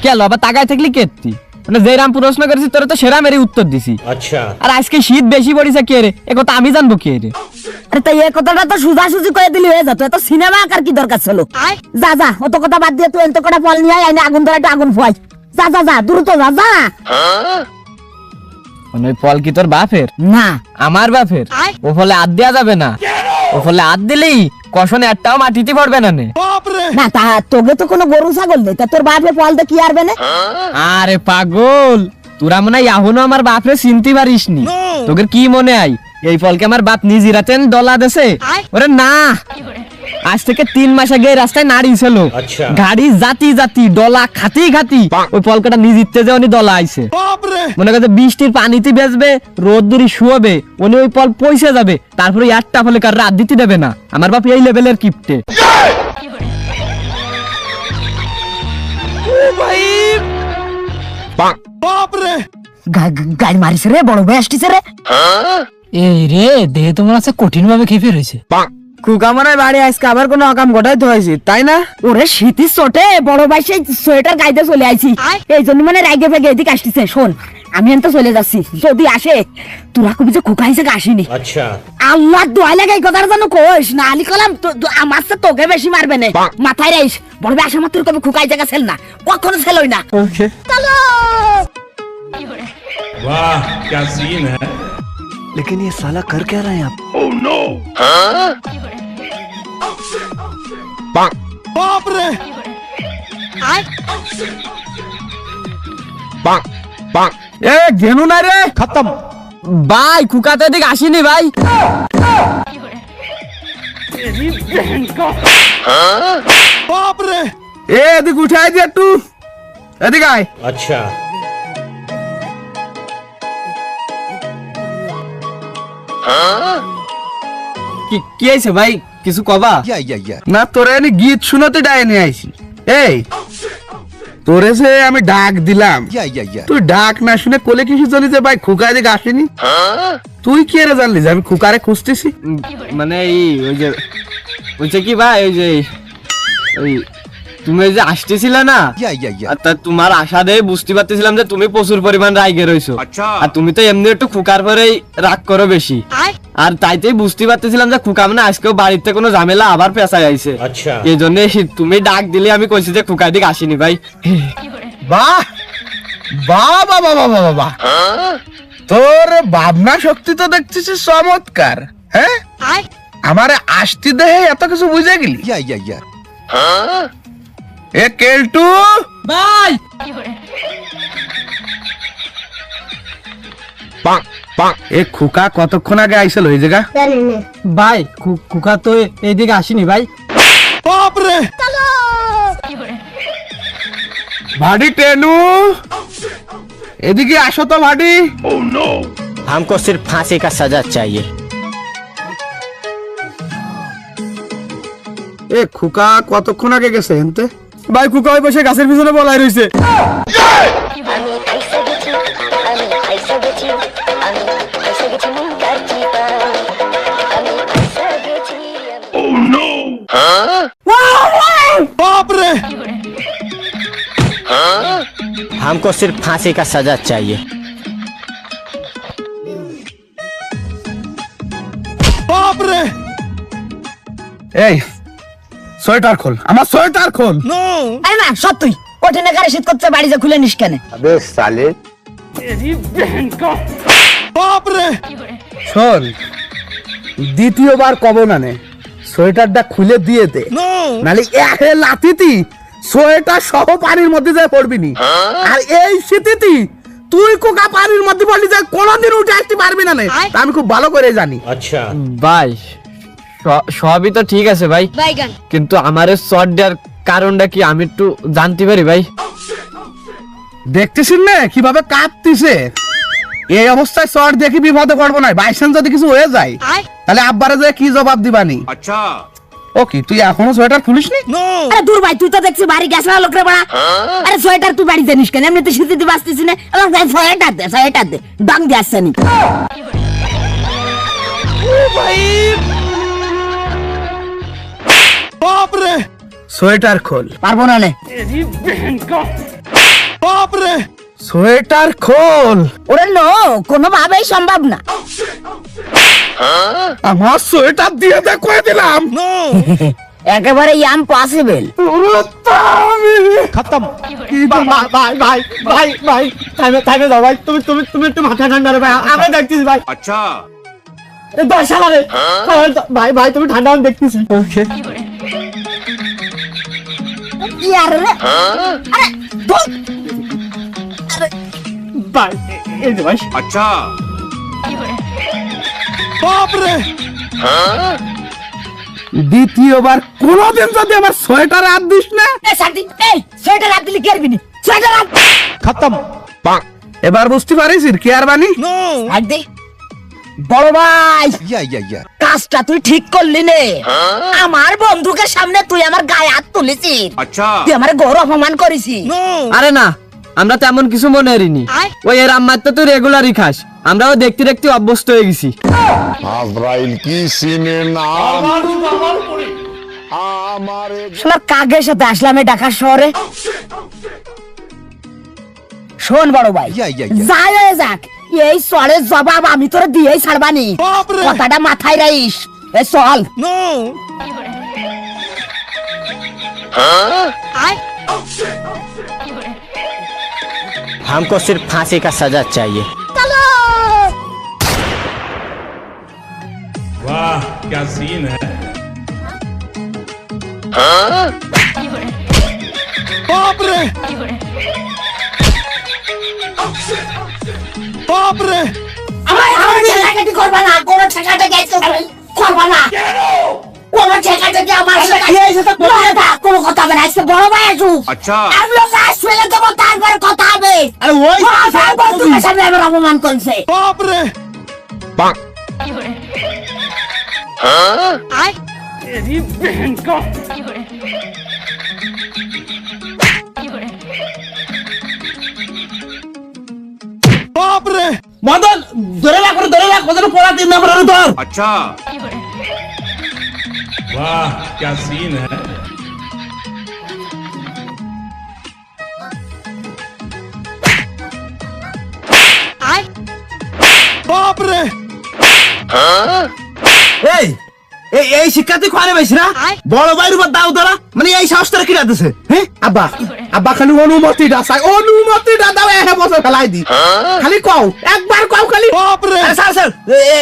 কে আবার তাকায় থাকলি কেতি মানে যে রাম প্রশ্ন করেছি তোরা তো সেরা মেরে উত্তর দিছি। আচ্ছা আর আজকে শীত বেশি পড়িছে কে রে এ কথা আমি জানবো কে রে? আরে তাই এই কথাটা তো সুজাসুজি করে দিলি হয়ে যেত, এত সিনেমা আঁকার কি দরকার ছিল? যা যা অত কথা বাদ দিয়ে তুই এত কটা ফল নিয়ে আয়, আগুন ধরে আগুন ফুয়াই। যা যা যা দ্রুত যা যা। মানে ওই ফল কি তোর বাপের? না আমার বাপের। ও ফলে হাত দেওয়া যাবে না, ও ফলে হাত দিলেই কষনে একটাও মাটিতে পড়বে না নে। না তা তোকে তো কোনো গরু ছাগল নেই, তা তোর বাপে ফল দিয়ে কি আরবে না? আরে পাগল, তোরা মনে হয় এখনো আমার বাপরে চিনতে পারিস নি। তোকে কি মনে হয় এই ফলকে আমার বাপ নিজে রাতেন ডলা দেছে? ওরে না, আজ থেকে 3 মাস আগে এই রাস্তায় নাড়ি ছিল, আচ্ছা। গাড়ি জাতি জাতি ডলা খাতি খাতি ওই ফলকাটা নিজেতে যে উনি ডলা আইছে। মনে করছে বৃষ্টির পানিতে বেজবে, রোদ দূরি শুয়াবে, উনি ওই ফল পয়সা যাবে, তারপরে একটা ফলে কার রাত দিতে দেবে না। আমার বাপ এই লেভেলের কিপটে। গাড়ি মারিছে রে, বড় ভাই আসছে রে। এই রে দেহ তোমার আছে কঠিন ভাবে খেপে রয়েছে। কুকা মনে বাড়ি আজকে আবার কোনো অকাম ঘটাইতে হয়েছে তাই না? ওরে শীতের চোটে বড় ভাই সেই সোয়েটার গাইতে চলে আইছি, এই জন্য মানে রাগে ফেগে এদিকে আসতেছে। শোন আমি এত চলে যাচ্ছি, যদি আসে তোরা কবি যে কুকা হিসেবে আসিনি। আচ্ছা আল্লাহ দোয়া লাগে এই কথার জন্য কইস না, আলি কলাম আমার তো তোকে বেশি মারবে না, মাথায় রাইস। বড় ভাই আসা মাত্র কবি খুকাই জায়গা ছেল না, কখনো ছেলই না। চলো वाह क्या सीन है। लेकिन ये साला कर क्या रहे हैं आप? बाप रे এ ঘেনু না রে, খতম ভাই। কুকা তো এদিকে আসেনি ভাই। बाप रे এ এদিকে উঠাই দে একটু, এদিকে আয়। अच्छा কি হয়েছে ভাই, কিছু কবা? না তোরে আমি গীত শুনতে ডাইনি আইছি। এই তোরে যে আমি ডাক দিলাম, তুই ডাক না শুনে কোলে কিছু চলি যে ভাই খুকায় দিকে আসেনি? তুই কি এর জানলি যে আমি খুকারে খুঁজতেছি? মানে এই ওই যে বলছে কি ভাই, ওই যে ওই তুমি ওই যে আসতেছিলে না, আর তা তোমার আশা দিয়ে বুঝতে পারতেছিলাম যে তুমি প্রচুর পরিমাণ রাগে রইছো। আর তুমি তো এমনি একটু খুকার পরেই রাগ করো বেশি, আর তাইতেই বুঝতে পারতেছিলাম যে খুকা মানে আজকেও বাড়িতে কোনো ঝামেলা আবার পেঁচায় আইছে। अच्छा এই জন্য তুমি ডাক দিলে আমি কইছি যে খুকার দিকে আসিনি ভাই। বাহ বাহ বাহ বাহ বাহ বাহ বাহ, তোর ভাবনা শক্তি তো দেখতেছিস চমৎকার। হ্যাঁ আমারে আসতি দেহে এত কিছু বুঝে গেলি? এ কেলটু ভাই এ খুকা কতক্ষণ আগে আইছিল এই জায়গা? ভাই খুকা তো এইদিকে আসেনি ভাই। बाप रे ভাডি টেনু এদিকে আসো তো ভাডি। हमको सिर्फ फांसी का सजा चाहिए। এ খুকা কতক্ষণ আগে গেছে এনতে? ভাই খুকা ওই বসে গাছের পিছনে বলাই রইছে। बाप रे हमको सिर्फ फांसी का सजा चाहिए। बाप रे এই সোয়েটার খোল, আমার সোয়েটার খোল। আরে না সব তুই ওঠে না গাড়ি শীত করতে, বাড়ি যা খুলে নিস কেন? बाप रे শোন দ্বিতীয়বার কব না নে, সোয়েটারটা খুলে দিয়ে দে, নালে এহে লাতিতি সোয়েটার সহ পানির মধ্যে যায় পড়বি নি। আর এই শীতিতি তুই কোকা পানির মধ্যে পড়লি যায় কোনোদিন উঠে আসতে পারবি না নে, তা আমি খুব ভালো করে জানি। अच्छा ভাই সবই তো ঠিক আছে ভাই, কিন্তু আমার শর্ট দেওয়ার কারণটা কি আমি একটু জানতে পারি ভাই? দেখতেছিস না কিভাবে কাঁপতিছে? এই অবস্থায় শর্ট দেখি বিপদে পড়বো না, বাইচান্স যদি কিছু হয়ে যায় তাহলে আব্বারে যে কি জবাব দিবানি? अच्छा ও কি তুই এখনো সোয়েটার খুলিসনি? আরে দূর ভাই, তুই তো দেখছি বাড়ি গ্যাস না লোকরে বড়া। আরে সোয়েটার তুই বাড়ি জানিস কেন? এমনি তো শীতে বাঁচতেছি না, সোয়েটার দে দাম গ্যাস জানি। बाप रे সোয়েটার খোল। পারবো না নে। बाप रे সোয়েটার খোল। ওরে নো, কোনোভাবেই সম্ভব না। আমার সোয়েটার দিয়ে দে কয়ে দিলাম। একেবারে ইম্পসিবল। खत्म ভাই ভাই ভাই ভাই থামে দাও ভাই, তুমি তুমি তুমি একটু মাথা ঠান্ডা রে ভাই, আমরা দেখতেছি ভাই। अच्छा দশ সালা রে ভাই ভাই, তুমি ঠান্ডা আমি দেখতেছি। কি আর রে? আরে ধুর। ভাই এই যে ভাই, अच्छा बाप रे দ্বিতীয়বার কোনোদিন যদি আমার সোয়েটার হাত দিস না। এই শান্তি, এই সোয়েটার হাত দিলে কি করবি নি? সোয়েটার হাত खत्म এবার বুঝতে পারিস কে আর বানি। হাত দে। বড় ভাই, या কাজটা তুই ঠিক করলি নে। আমার বন্ধুকে সামনে তুই আমার গায়ে হাত তুলেছিস, अच्छा তুই আমার গৌরব অপমান করেছিস। আরে না, আমরা তেমন কিছু মনে করিনি। ওই এর আম্মার তো তুই রেগুলারই খাস, আমরাও দেখতে দেখতে অভ্যস্ত হয়ে গেছি। আজরাইল কি সিনে না শোনার কাকের সাথে আসলাম এই ঢাকা শহরে। শোন বড় ভাই, যাই হয়ে যাক, এই চলের জবাব আমি তোরে দিয়েই ছাড়বানি। বাপরে! কথাটা মাথায় রাখিস। এ চল। हमको सिर्फ फांसी का सजा चाहिए। वाह क्या सीन है। बाप रे बाप रे আমার ঠেকাঠেকি করবা না, কোনো ঠেকাঠেকি করবা না, কোনো ঠেকাঠেকি আমার সাথে কোনো কথা হবে না। আজকে বড় ভাই আসুক, अच्छा আমি ওকে আসলে দেবো, তারপরে কথা হবে। আরে ওই বন্ধুকে সামনে আবার অপমান করছে। बाप रे बाप रे মদন ধরে রাখ মদন পড়া 3 নম্বরের ধর। अच्छा वाह क्या सीन है। बाप रे এই এই শিক্ষা তুই খানে পাইছিস না? বড় ভাইয়ের উপর দাও ধরা, মানে এই সাহসটা কি রাখতেছে? হ্যাঁ আব্বা, আব্বা খালি অনুমতিটা চাই, অনুমতিটা দাও, এহে বছর ফেলাই দি। খালি কও, একবার কও খালি। बाप रे আরে স্যার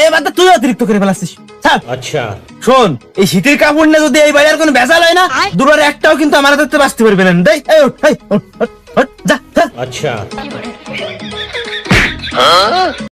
এবার তো তুই অতিরিক্ত করে ফেলাছিস স্যার। अच्छा শোন, এই শীতের কাপড় নিয়ে যদি এই বাড়ির কোনো ভেজাল হয় না, দুবার একটাও কিন্তু আমার হাতে বাঁচতে পারবে না। দেই এই ওঠ, এই ওঠ, ওঠ, ওঠ, যা যা। अच्छा